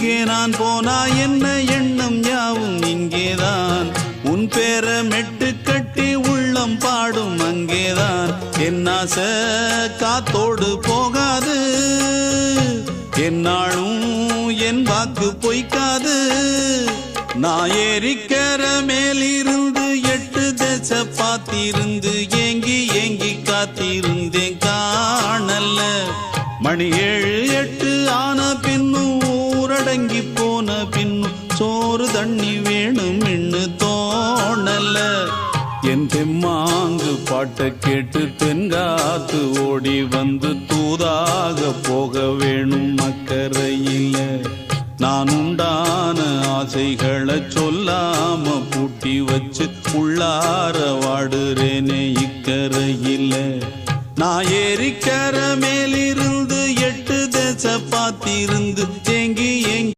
எங்கே நான் போனா என்ன எண்ணம் யாவும் இங்கேதான் உன் பேர மெட்டு கட்டி உள்ளம் பாடும் அங்கேதான் என் ஆசை காத்தோடு போகாது என்னாலும் என் வாக்கு பொய்க்காது நான் ஏறிக்கிற மேலிருந்து 8 தேச பார்த்திருந்து ஏங்கி ஏங்கி காத்திருந்தேன் காணல மணி 7 8 ஆன பின்னும் ஊரடங்கி போன பின்னும் சோறு தண்ணி வேணும் இன்னு தோணல என் தெம்மாங்கு பாட்டை கேட்டு தென்காத்து ஓடி வந்து தூதாக போக வேணும் அக்கறையில நான் உண்டான ஆசைகளை சொல்லாம பூட்டி வச்சு உள்ளார வாடுறேனே இக்கரையில நான் ஏறிக்கிற மேலிருந்து 8 தேச பார்த்திருந்து ஏங்கி ஏங்கி